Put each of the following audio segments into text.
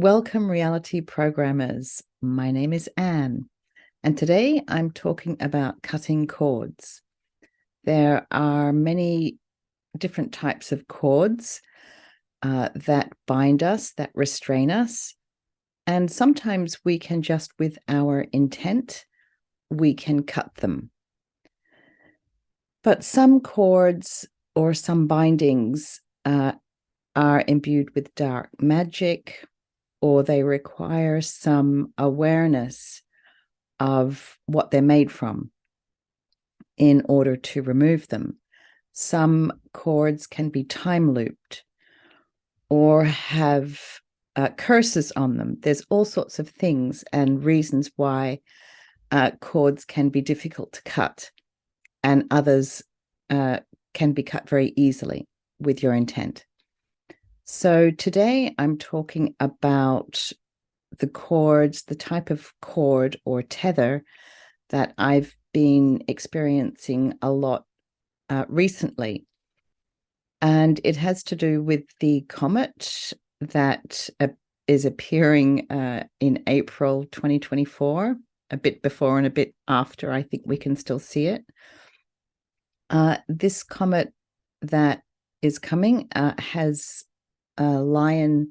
Welcome, reality programmers. My name is Anne, and today I'm talking about cutting cords. There are many different types of cords that bind us, that restrain us, and sometimes we can just, with our intent, we can cut them. But some cords or some bindings are imbued with dark magic, or they require some awareness of what they're made from in order to remove them. Some cords can be time looped or have curses on them. There's all sorts of things and reasons why cords can be difficult to cut, and others can be cut very easily with your intent. So today I'm talking about the cords, the type of cord or tether that I've been experiencing a lot recently. And it has to do with the comet that is appearing in April 2024, a bit before and a bit after. I think we can still see it. This comet that is coming has lion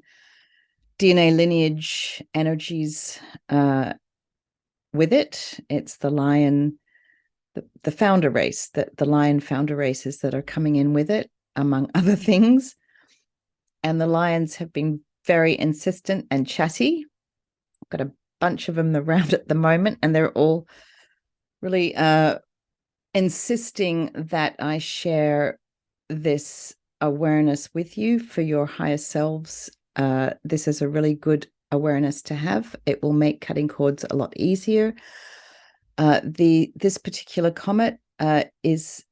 DNA lineage energies with it. It's the lion, the founder race, the lion founder races that are coming in with it, among other things. And the lions have been very insistent and chatty. I've got a bunch of them around at the moment, and they're all really insisting that I share this awareness with you for your higher selves. This is a really good awareness to have. It will make cutting cords a lot easier. This particular comet is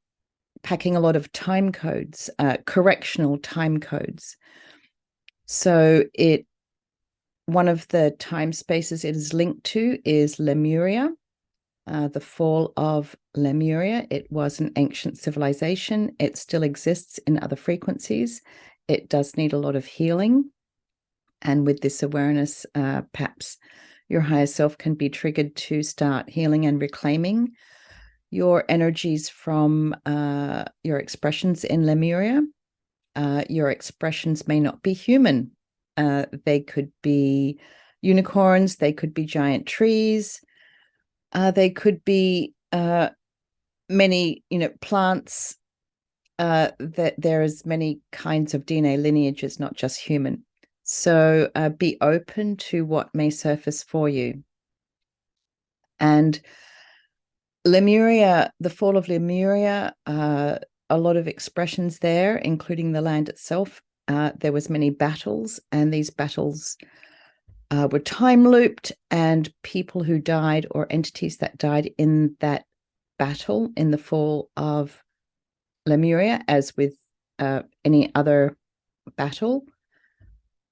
packing a lot of time codes, correctional time codes. So one of the time spaces it is linked to is Lemuria, the fall of Lemuria. It was an ancient civilization. It still exists in other frequencies. It does need a lot of healing. And with this awareness, perhaps your higher self can be triggered to start healing and reclaiming your energies from your expressions in Lemuria. Your expressions may not be human. They could be unicorns. They could be giant trees. They could be many, plants. That there is many kinds of DNA lineages, not just human. So be open to what may surface for you. And Lemuria, the fall of Lemuria, a lot of expressions there, including the land itself. There was many battles, and these battles were time looped, and people who died or entities that died in that battle in the fall of Lemuria, as with any other battle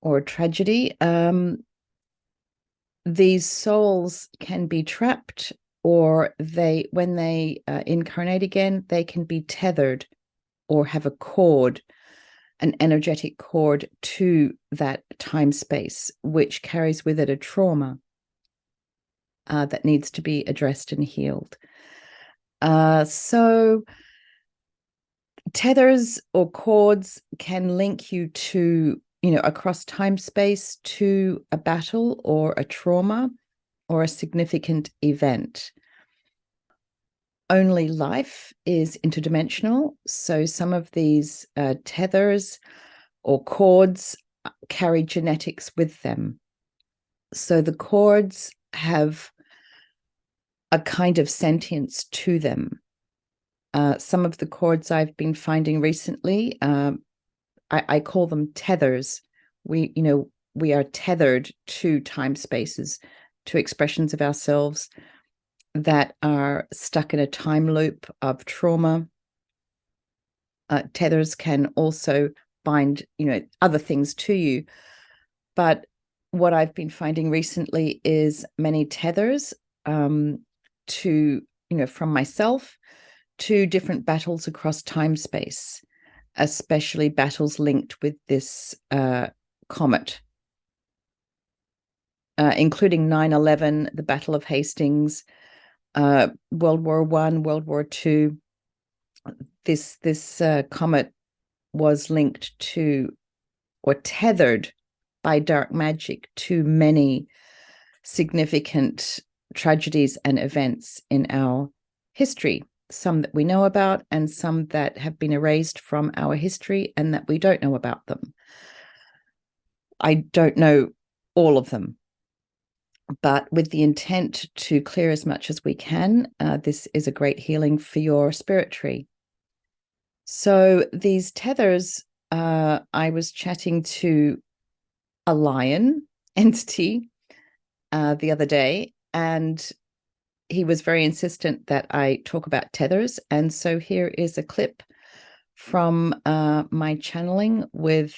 or tragedy, these souls can be trapped, or when they incarnate again, they can be tethered or have a cord, an energetic cord to that time space, which carries with it a trauma that needs to be addressed and healed. So tethers or cords can link you to, across time space, to a battle or a trauma or a significant event. Only life is interdimensional. So some of these tethers or cords carry genetics with them. So the cords have a kind of sentience to them. Some of the cords I've been finding recently, I call them tethers. We are tethered to time spaces, to expressions of ourselves that are stuck in a time loop of trauma. Tethers can also bind, other things to you. But what I've been finding recently is many tethers to, from myself to different battles across time space, especially battles linked with this comet. including 9/11, the Battle of Hastings, World War I, World War II. This comet was linked to or tethered by dark magic to many significant tragedies and events in our history, some that we know about and some that have been erased from our history and that we don't know about them. I don't know all of them, but with the intent to clear as much as we can, this is a great healing for your spirit tree. So these tethers, I was chatting to a lion entity the other day, and he was very insistent that I talk about tethers. And so here is a clip from my channeling with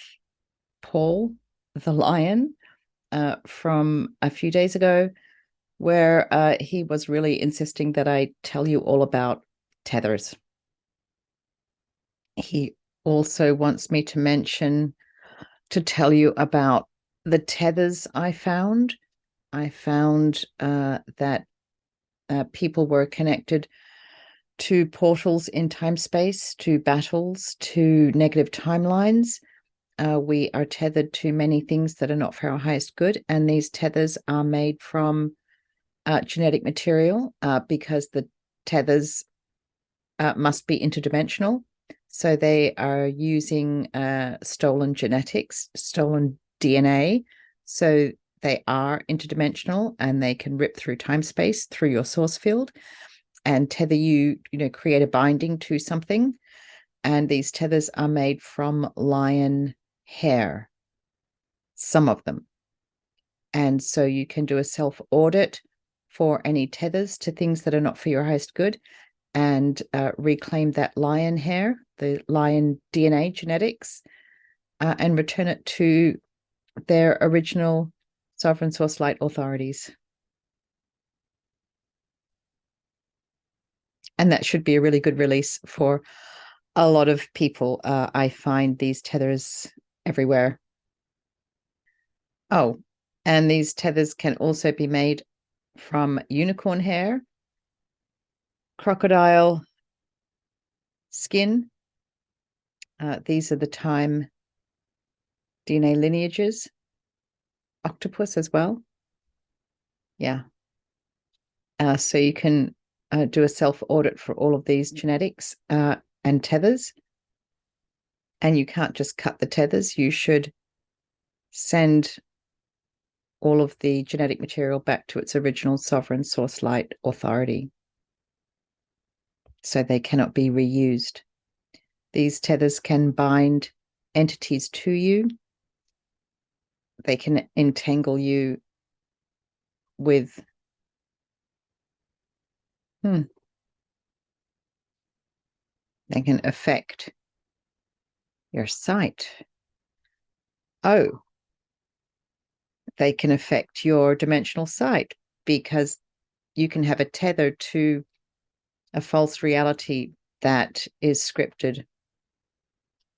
Paul the lion from a few days ago, where he was really insisting that I tell you all about tethers. He also wants me to tell you about the tethers I found. I found that people were connected to portals in time-space, to battles, to negative timelines. We are tethered to many things that are not for our highest good, and these tethers are made from genetic material because the tethers must be interdimensional. So they are using stolen genetics, stolen DNA. So they are interdimensional and they can rip through time space through your source field and tether you, create a binding to something. And these tethers are made from lion hair, some of them. And so you can do a self-audit for any tethers to things that are not for your highest good and reclaim that lion hair, the lion DNA genetics, and return it to their original sovereign source light authorities. And that should be a really good release for a lot of people. I find these tethers everywhere. Oh, and these tethers can also be made from unicorn hair, crocodile skin. These are the time DNA lineages. Octopus as well. Yeah. So you can do a self-audit for all of these genetics and tethers. And you can't just cut the tethers. You should send all of the genetic material back to its original sovereign source light authority. So they cannot be reused. These tethers can bind entities to you. They can entangle you with they can affect your sight. Oh, they can affect your dimensional sight because you can have a tether to a false reality that is scripted,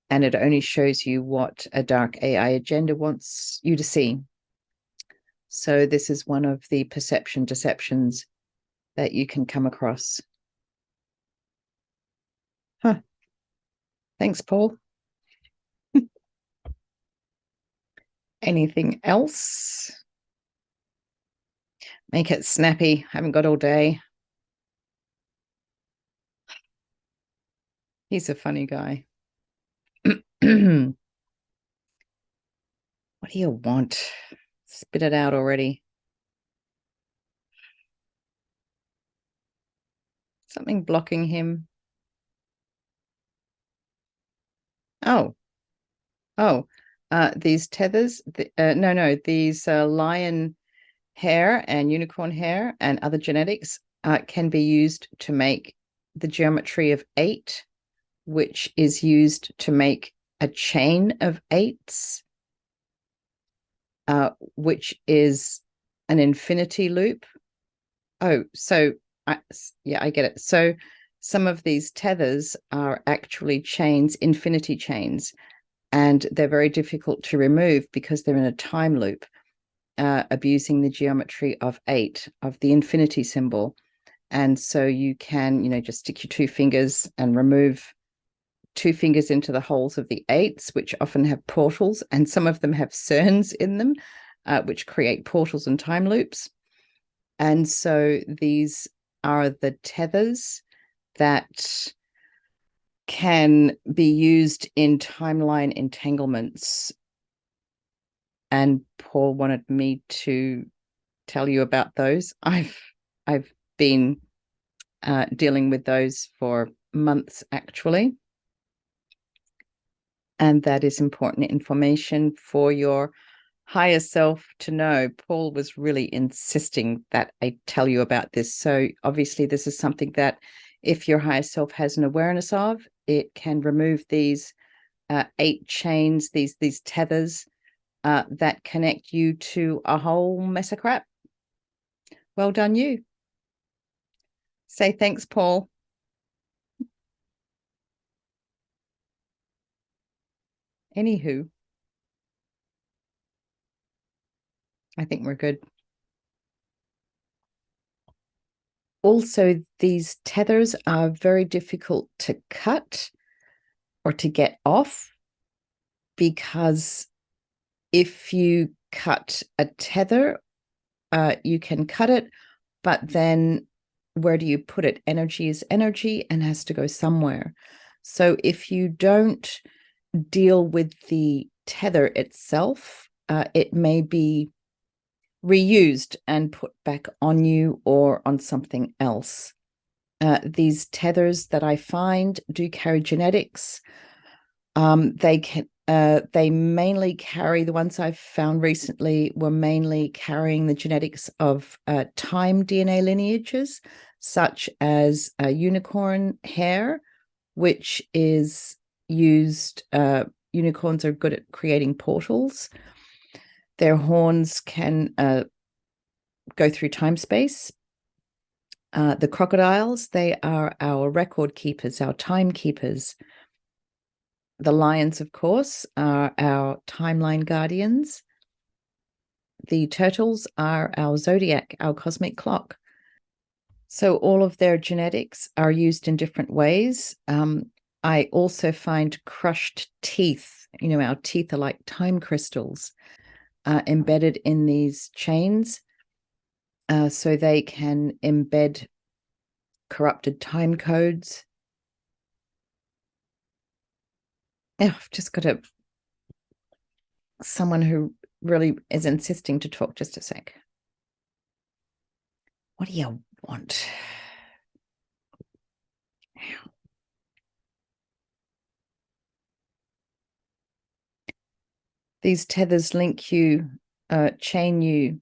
and it only shows you what a dark AI agenda wants you to see. So this is one of the perception deceptions that you can come across. Huh. Thanks, Paul. Anything else? Make it snappy. Haven't got all day. He's a funny guy. What do you want? Spit it out already. Something blocking him. Oh. These tethers. These lion hair and unicorn hair and other genetics can be used to make the geometry of 8, which is used to make a chain of 8s, which is an infinity loop. Oh, so I get it. So some of these tethers are actually chains, infinity chains, and they're very difficult to remove because they're in a time loop. abusing the geometry of 8, of the infinity symbol. And so you can, just stick your 2 fingers and remove 2 fingers into the holes of the 8s, which often have portals, and some of them have cerns in them, which create portals and time loops. And so these are the tethers that can be used in timeline entanglements. And Paul wanted me to tell you about those. I've been dealing with those for months, actually. And that is important information for your higher self to know. Paul was really insisting that I tell you about this. So obviously this is something that if your higher self has an awareness of, it can remove these 8 chains, these tethers that connect you to a whole mess of crap. Well done, you. Say thanks, Paul. Anywho, I think we're good. Also, these tethers are very difficult to cut or to get off, because if you cut a tether, you can cut it, but then where do you put it? Energy is energy and has to go somewhere. So if you don't deal with the tether itself, it may be reused and put back on you or on something else. These tethers that I find do carry genetics. They mainly carry, the ones I've found recently were mainly carrying the genetics of time DNA lineages, such as unicorn hair, which is used. Unicorns are good at creating portals. Their horns can go through time space. The crocodiles, they are our record keepers, our time keepers. The lions, of course, are our timeline guardians. The turtles are our zodiac, our cosmic clock. So all of their genetics are used in different ways. I also find crushed teeth. Our teeth are like time crystals embedded in these chains. So they can embed corrupted time codes. I've just got someone who really is insisting to talk. Just a sec. What do you want? These tethers link you, chain you,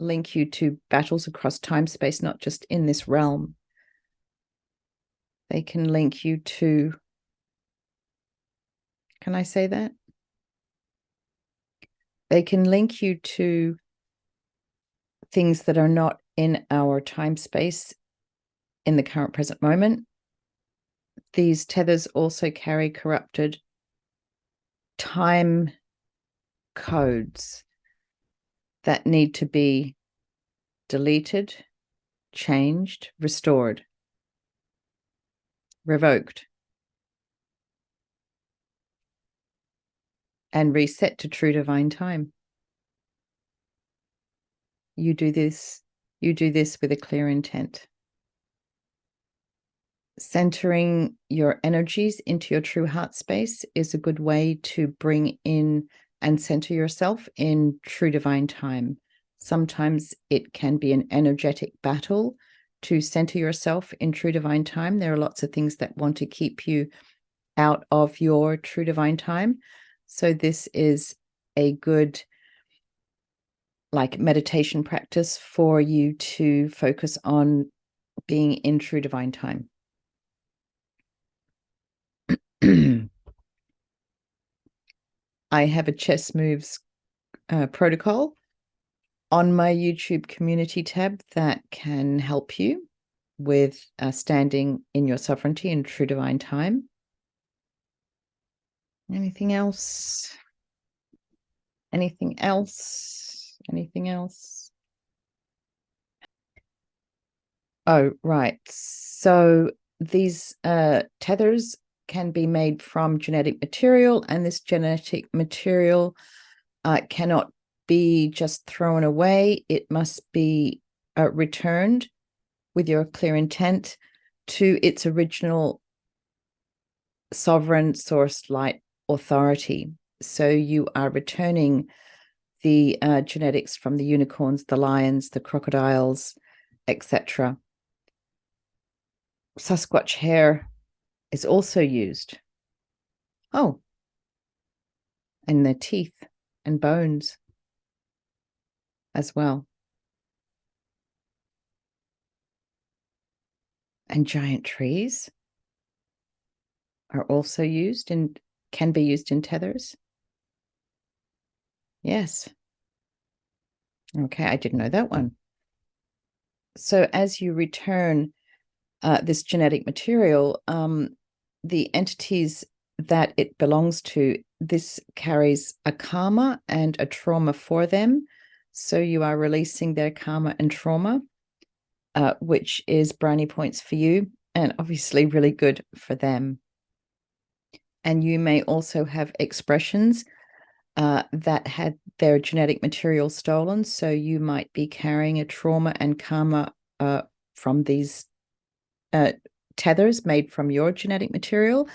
link you to battles across time space, not just in this realm. They can link you to, can I say that? They can link you to things that are not in our time space in the current present moment. These tethers also carry corrupted time codes that need to be deleted, changed, restored, revoked, and reset to true divine time. You do this with a clear intent. Centering your energies into your true heart space is a good way to bring in and center yourself in true divine time. Sometimes it can be an energetic battle to center yourself in true divine time. There are lots of things that want to keep you out of your true divine time. So this is a good meditation practice for you to focus on being in true divine time. I have a chess moves protocol on my YouTube community tab that can help you with standing in your sovereignty in true divine time. Anything else? Anything else? Anything else? Oh, right. So these tethers can be made from genetic material, and this genetic material cannot be just thrown away. It must be returned with your clear intent to its original sovereign source light authority. So you are returning the genetics from the unicorns, the lions, the crocodiles, etc. Sasquatch hair is also used. Oh, and their teeth and bones as well. And giant trees are also used and can be used in tethers. Yes. Okay, I didn't know that one. So as you return this genetic material, the entities that it belongs to, this carries a karma and a trauma for them. So you are releasing their karma and trauma, which is brownie points for you and obviously really good for them. And you may also have expressions that had their genetic material stolen. So you might be carrying a trauma and karma from these tethers made from your genetic material.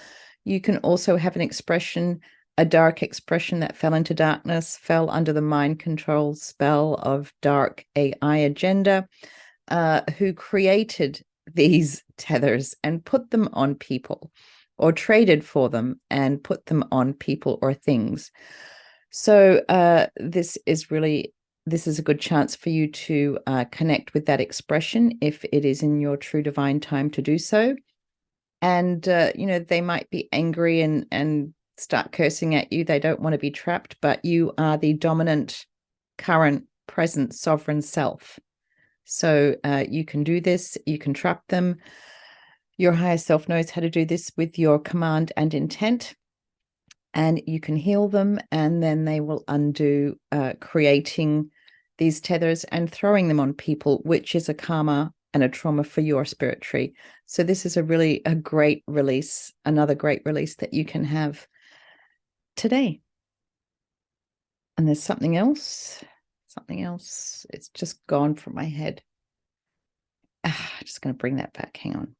You can also have an expression, a dark expression that fell into darkness, fell under the mind control spell of dark AI agenda, who created these tethers and put them on people, or traded for them and put them on people or things. So this is a good chance for you to connect with that expression if it is in your true divine time to do so. And, they might be angry and start cursing at you. They don't want to be trapped, but you are the dominant, current, present, sovereign self. So you can do this. You can trap them. Your higher self knows how to do this with your command and intent. And you can heal them, and then they will undo creating these tethers and throwing them on people, which is a karma and a trauma for your spirit tree. So this is a great release, another great release that you can have today. And there's something else. It's just gone from my head. I'm just going to bring that back. Hang on.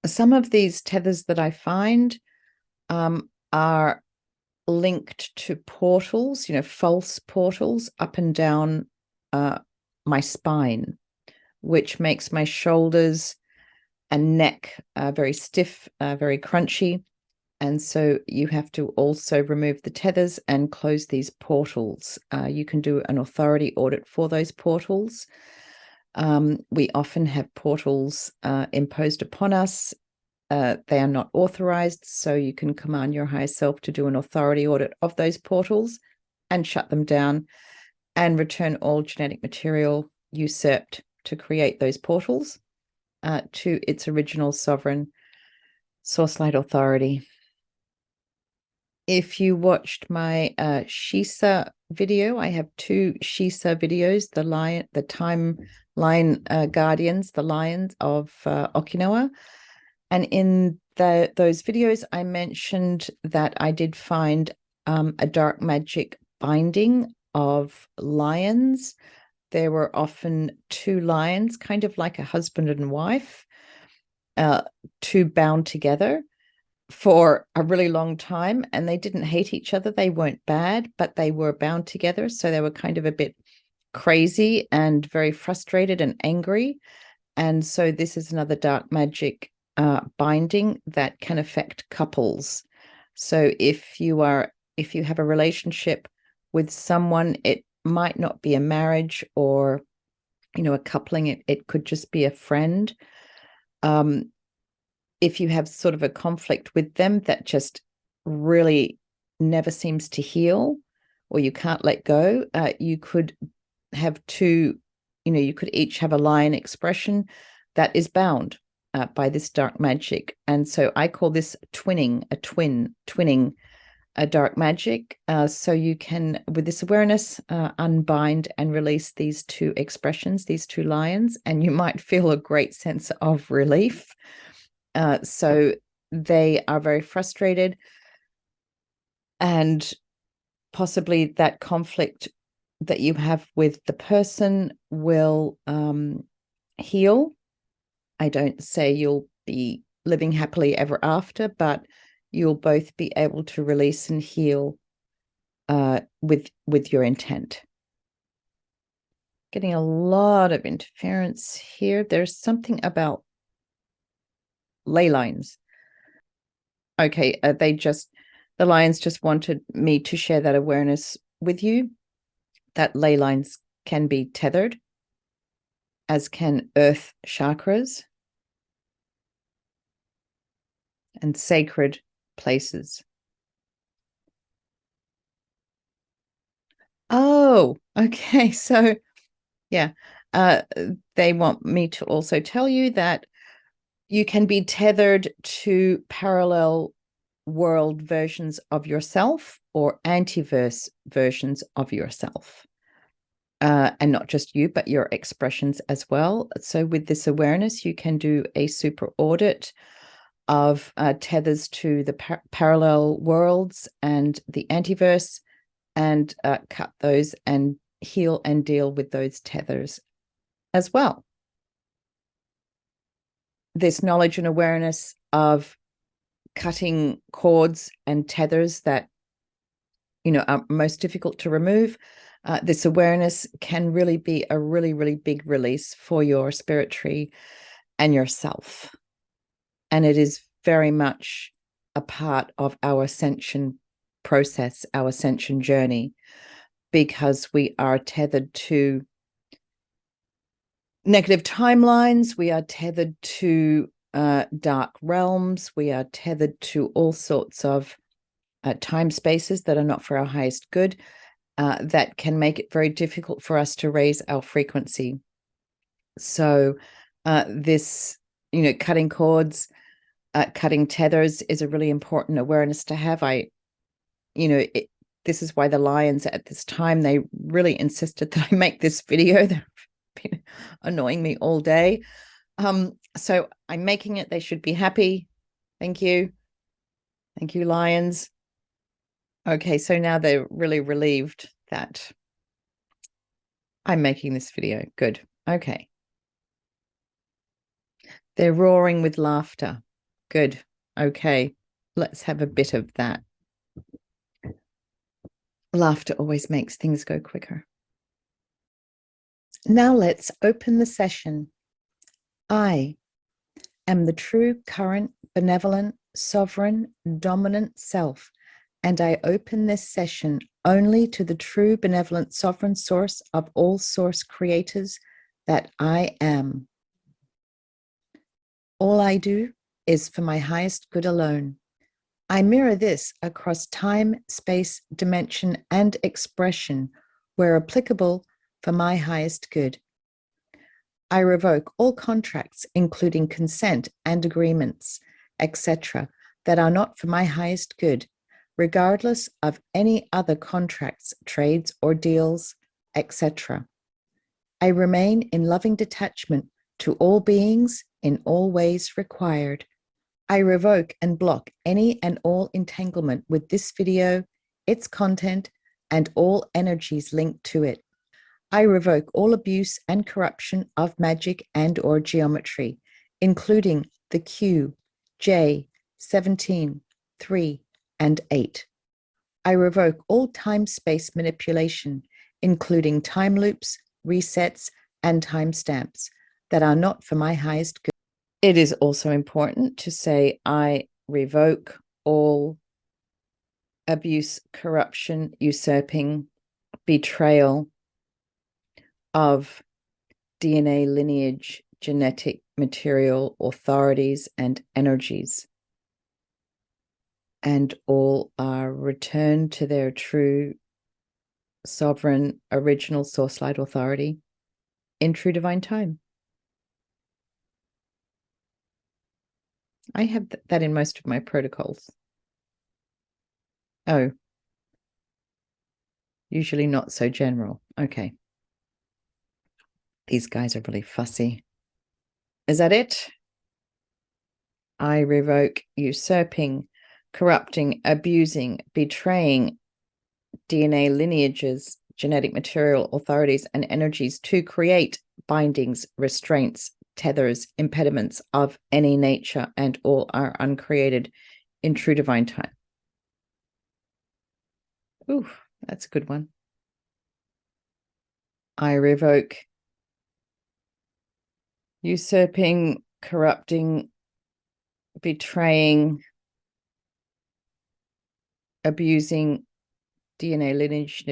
Some of these tethers that I find are linked to portals, false portals up and down my spine, which makes my shoulders and neck very stiff, very crunchy. And so you have to also remove the tethers and close these portals. You can do an authority audit for those portals. We often have portals imposed upon us. They are not authorized, so you can command your higher self to do an authority audit of those portals and shut them down and return all genetic material usurped to create those portals to its original sovereign source light authority. If you watched my Shisa video, I have 2 Shisa videos, the timeline guardians, the lions of Okinawa. And in those videos, I mentioned that I did find a dark magic binding of lions. There were often 2 lions, kind of like a husband and wife, 2 bound together for a really long time. And they didn't hate each other. They weren't bad, but they were bound together. So they were kind of a bit crazy and very frustrated and angry. And so this is another dark magic binding that can affect couples. So if you have a relationship with someone, it might not be a marriage or a coupling. It could just be a friend. If you have sort of a conflict with them that just really never seems to heal, or you can't let go, you could have 2, you could each have a lion expression that is bound by this dark magic. And so I call this twinning, twinning a dark magic. So you can, with this awareness, unbind and release these two expressions, these two lions, and you might feel a great sense of relief. So they are very frustrated, and possibly that conflict that you have with the person will heal. I don't say you'll be living happily ever after, but you'll both be able to release and heal with your intent. Getting a lot of interference here. There's something about ley lines. Okay, the lions just wanted me to share that awareness with you, that ley lines can be tethered, as can earth chakras and sacred places. Oh, okay. So, yeah, they want me to also tell you that you can be tethered to parallel world versions of yourself or antiverse versions of yourself. And not just you, but your expressions as well. So with this awareness, you can do a super audit of tethers to the parallel worlds and the antiverse, and cut those and heal and deal with those tethers as well. This knowledge and awareness of cutting cords and tethers that are most difficult to remove, this awareness can really be a really, really big release for your spirit tree and yourself. And it is very much a part of our ascension process, our ascension journey, because we are tethered to negative timelines, we are tethered to dark realms, we are tethered to all sorts of time spaces that are not for our highest good, that can make it very difficult for us to raise our frequency. So this, cutting cords, cutting tethers is a really important awareness to have. This is why the lions at this time, they really insisted that I make this video. They've been annoying me all day. So I'm making it. They should be happy. Thank you. Thank you, lions. Okay, so now they're really relieved that I'm making this video. Good. Okay. They're roaring with laughter. Good. Okay. Let's have a bit of that. Laughter always makes things go quicker. Now let's open the session. I am the true, current, benevolent, sovereign, dominant self, and I open this session only to the true, benevolent, sovereign source of all source creators that I am. All I do is for my highest good alone. I mirror this across time, space, dimension, and expression where applicable for my highest good. I revoke all contracts, including consent and agreements, etc., that are not for my highest good, regardless of any other contracts, trades, or deals, etc. I remain in loving detachment to all beings in all ways required. I revoke and block any and all entanglement with this video, its content, and all energies linked to it. I revoke all abuse and corruption of magic and or geometry, including the Q, J, 17, 3, and 8. I revoke all time-space manipulation, including time loops, resets, and timestamps that are not for my highest good. It is also important to say I revoke all abuse, corruption, usurping, betrayal of DNA lineage, genetic material, authorities, and energies. And all are returned to their true, sovereign, original source light authority in true divine time. I have that in most of my protocols. Oh, usually not so general. Okay. These guys are really fussy. Is that it? I revoke usurping, corrupting, abusing, betraying DNA lineages, genetic material, authorities, and energies to create bindings, restraints, tethers, impediments of any nature, and all are uncreated in true divine time. Ooh, that's a good one. I revoke usurping, corrupting, betraying, abusing DNA lineage,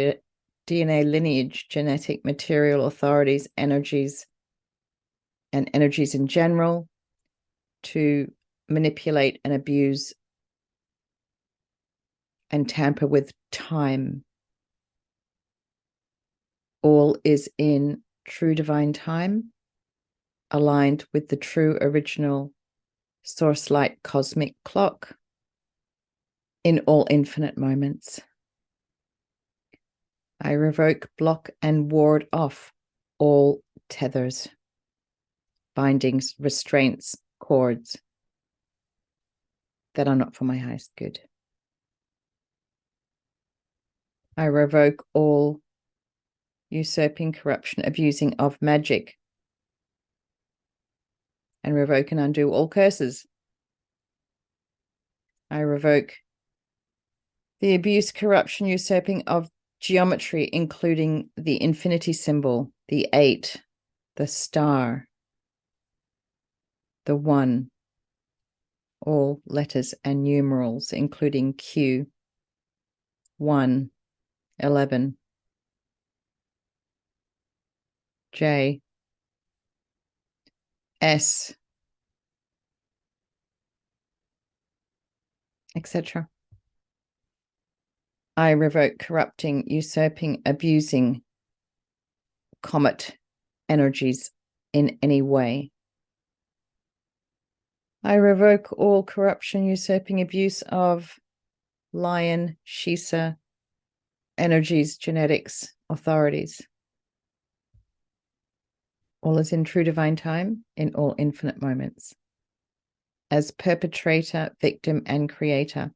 genetic material, authorities, energies, and energies in general to manipulate and abuse and tamper with time. All is in true divine time, aligned with the true original source light cosmic clock in all infinite moments. I revoke, block, and ward off all tethers, bindings, restraints, cords that are not for my highest good. I revoke all usurping, corruption, abusing of magic, and revoke and undo all curses. I revoke the abuse, corruption, usurping of geometry, including the infinity symbol, the 8, the star, the 1, all letters and numerals, including Q, 1, 11, J, S, etc. I revoke corrupting, usurping, abusing comet energies in any way. I revoke all corruption, usurping, abuse of lion, Shisa, energies, genetics, authorities. All is in true divine time in all infinite moments. As perpetrator, victim, and creator,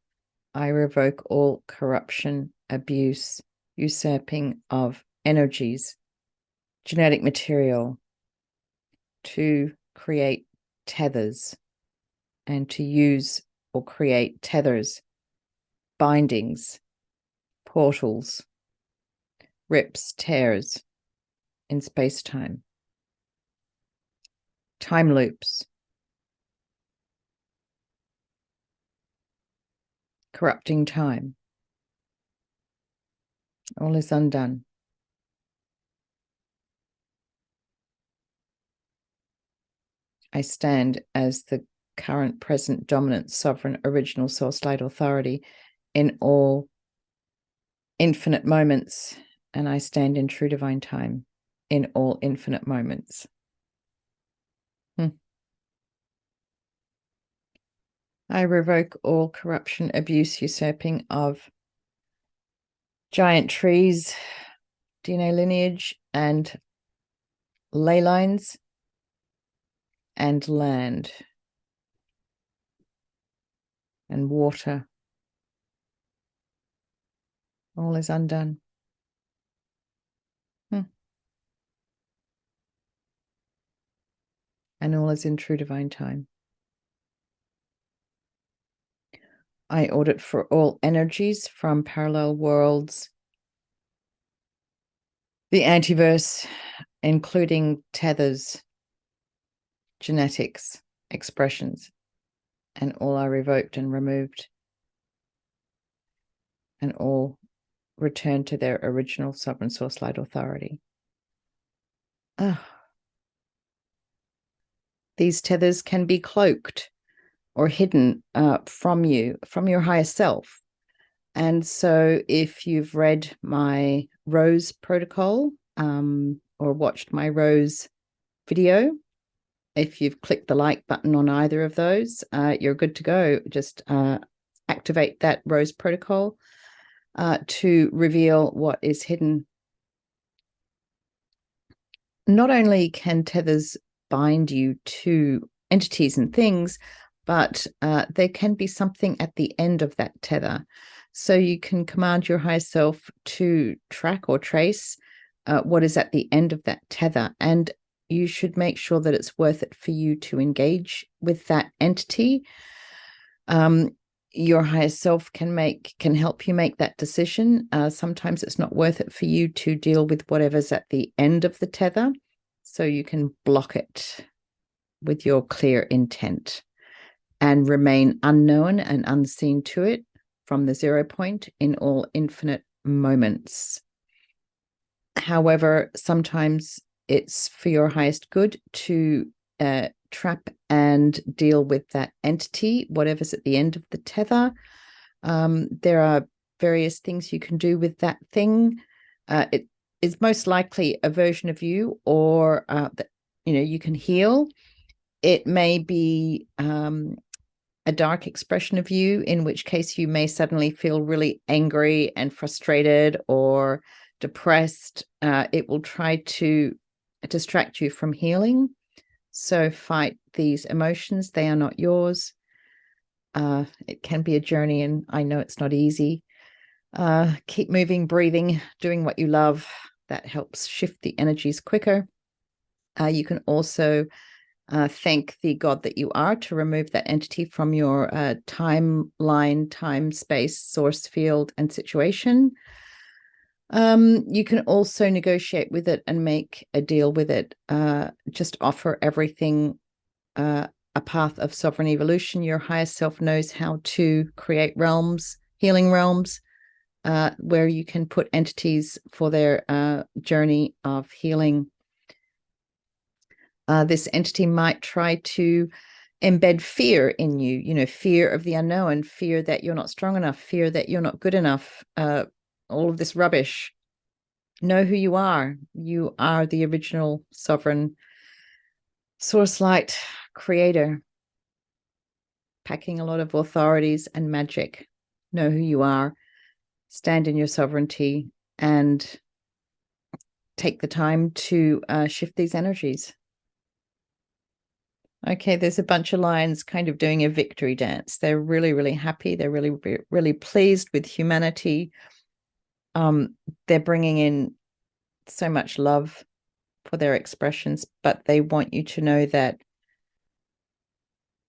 I revoke all corruption, abuse, usurping of energies, genetic material to create tethers and to use or create tethers, bindings, portals, rips, tears in space-time, time loops, corrupting time. All is undone. I stand as the current, present, dominant, sovereign, original source light authority in all infinite moments, and I stand in true divine time in all infinite moments. I revoke all corruption, abuse, usurping of giant trees, DNA lineage, and ley lines, and land, and water. All is undone. And all is in true divine time. I audit for all energies from parallel worlds, the antiverse, including tethers, genetics, expressions, and all are revoked and removed, and all return to their original sovereign source light authority. These tethers can be cloaked or hidden from you, from your higher self. And so if you've read my Rose protocol or watched my Rose video, if you've clicked the like button on either of those, you're good to go. Just activate that Rose protocol. to reveal what is hidden. Not only can tethers bind you to entities and things, but there can be something at the end of that tether. So you can command your higher self to track or trace what is at the end of that tether. And you should make sure that it's worth it for you to engage with that entity. Your higher self can help you make that decision. Sometimes it's not worth it for you to deal with whatever's at the end of the tether. So you can block it with your clear intent and remain unknown and unseen to it from the 0 point in all infinite moments. However, sometimes it's for your highest good to trap and deal with that entity, whatever's at the end of the tether. There are various things you can do with that thing. It is most likely a version of you, or that you can heal. It may be a dark expression of you, in which case you may suddenly feel really angry and frustrated or depressed. It will try to distract you from healing. So fight these emotions. They are not yours. It can be a journey, and I know it's not easy. Keep moving, breathing, doing what you love. That helps shift the energies quicker. You can also thank the God that you are to remove that entity from your timeline, time, space, source field, and situation. You can also negotiate with it and make a deal with it. Just offer everything a path of sovereign evolution. Your higher self knows how to create realms, healing realms, where you can put entities for their journey of healing. This entity might try to embed fear in you, fear of the unknown, fear that you're not strong enough, fear that you're not good enough, all of this rubbish. Know who you are. You are the original sovereign source light creator, packing a lot of authorities and magic. Know who you are. Stand in your sovereignty and take the time to shift these energies. Okay, there's a bunch of lions kind of doing a victory dance. They're really, really happy. They're really, really pleased with humanity. They're bringing in so much love for their expressions, but they want you to know that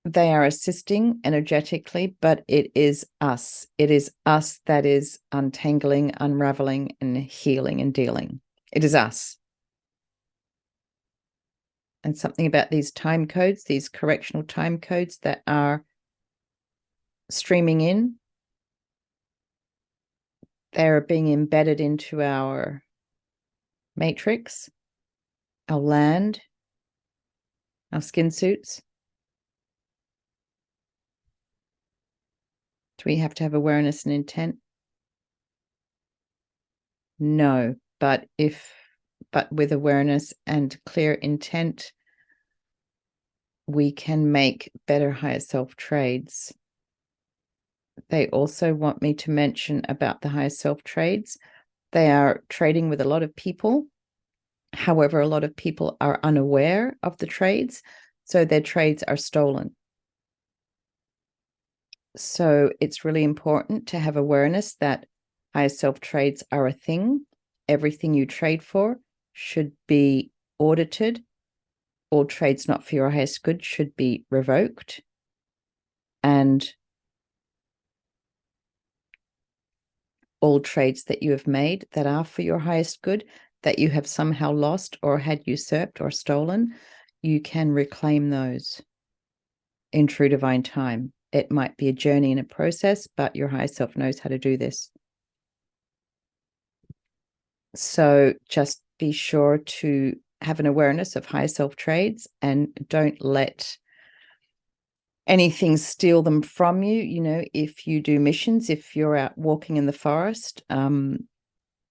they are assisting energetically, but it is us. It is us that is untangling, unraveling, and healing and dealing. It is us. And something about these time codes, these correctional time codes that are streaming in, they're being embedded into our matrix, our land, our skin suits. Do we have to have awareness and intent? No, but with awareness and clear intent, we can make better higher self trades. They also want me to mention about the higher self trades. They are trading with a lot of people. However, a lot of people are unaware of the trades, so their trades are stolen. So it's really important to have awareness that higher self trades are a thing. Everything you trade for should be audited. All trades not for your highest good should be revoked. And all trades that you have made that are for your highest good, that you have somehow lost or had usurped or stolen, you can reclaim those in true divine time. It might be a journey and a process, but your higher self knows how to do this. So just be sure to have an awareness of higher self trades and don't let anything steal them from you. If you do missions, if you're out walking in the forest,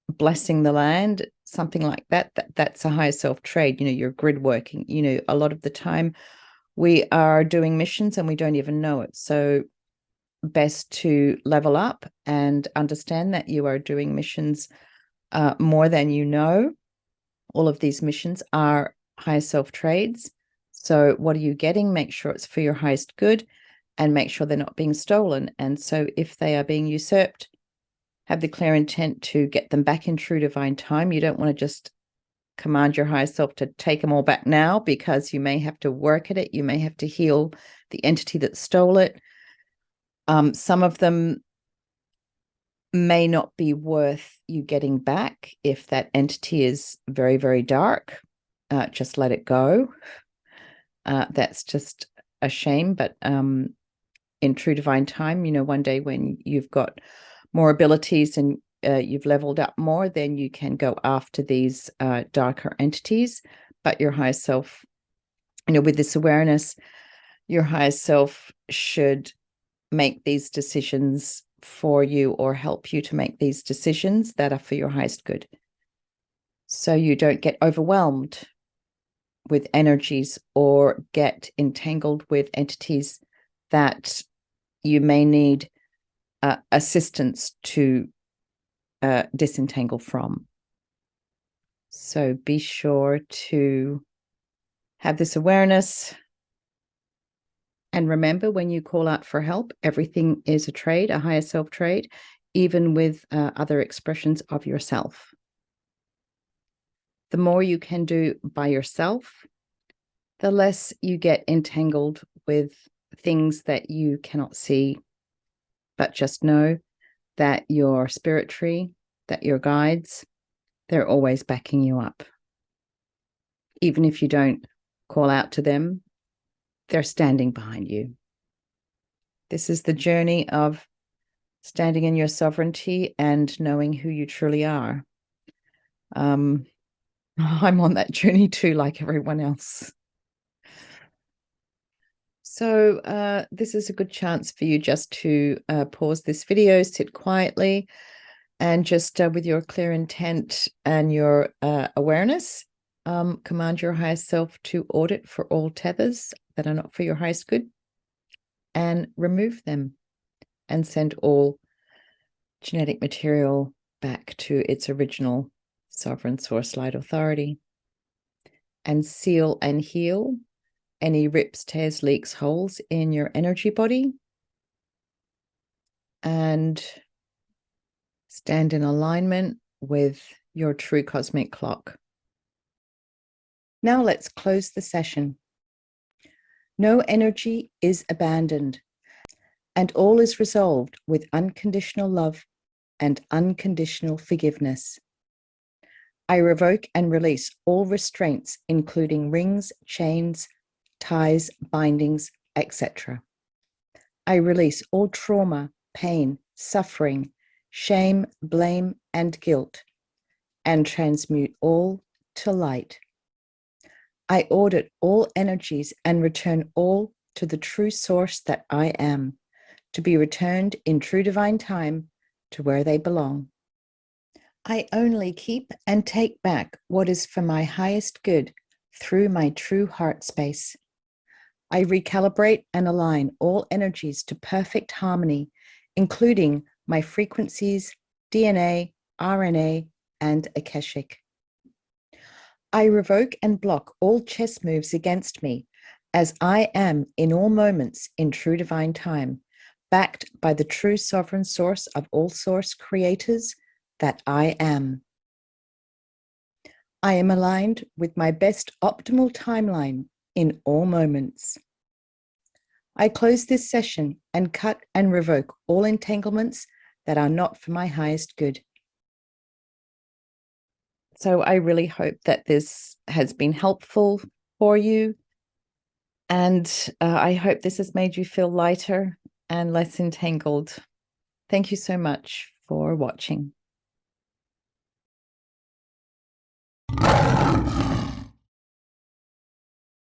blessing the land, something like that, that's a higher self trade. You're grid working. A lot of the time we are doing missions and we don't even know it. So best to level up and understand that you are doing missions more than you know. All of these missions are higher self trades. So what are you getting? Make sure it's for your highest good and make sure they're not being stolen. And so if they are being usurped, have the clear intent to get them back in true divine time. You don't want to just command your higher self to take them all back now, because you may have to work at it. You may have to heal the entity that stole it. Some of them may not be worth you getting back. If that entity is very, very dark, just let it go. That's just a shame. But in true divine time, one day when you've got more abilities and you've leveled up more, then you can go after these darker entities. But your higher self, with this awareness, your higher self should make these decisions for you or help you to make these decisions that are for your highest good. So you don't get overwhelmed with energies or get entangled with entities that you may need assistance to disentangle from. So be sure to have this awareness. And remember, when you call out for help, everything is a trade, a higher self trade, even with other expressions of yourself. The more you can do by yourself, the less you get entangled with things that you cannot see. But just know that your spirit tree, that your guides, they're always backing you up. Even if you don't call out to them, they're standing behind you. This is the journey of standing in your sovereignty and knowing who you truly are. I'm on that journey too, like everyone else. So this is a good chance for you just to pause this video, sit quietly, and just with your clear intent and your awareness, command your highest self to audit for all tethers that are not for your highest good and remove them and send all genetic material back to its original sovereign source light authority, and seal and heal any rips, tears, leaks, holes in your energy body, and stand in alignment with your true cosmic clock. Now let's close the session. No energy is abandoned, and all is resolved with unconditional love and unconditional forgiveness. I revoke and release all restraints, including rings, chains, ties, bindings, etc. I release all trauma, pain, suffering, shame, blame, and guilt, and transmute all to light. I audit all energies and return all to the true source that I am, to be returned in true divine time to where they belong. I only keep and take back what is for my highest good through my true heart space. I recalibrate and align all energies to perfect harmony, including my frequencies, DNA, RNA, and Akashic. I revoke and block all chess moves against me, as I am in all moments in true divine time, backed by the true sovereign source of all source creators that I am. I am aligned with my best optimal timeline in all moments. I close this session and cut and revoke all entanglements that are not for my highest good. So I really hope that this has been helpful for you. And I hope this has made you feel lighter and less entangled. Thank you so much for watching.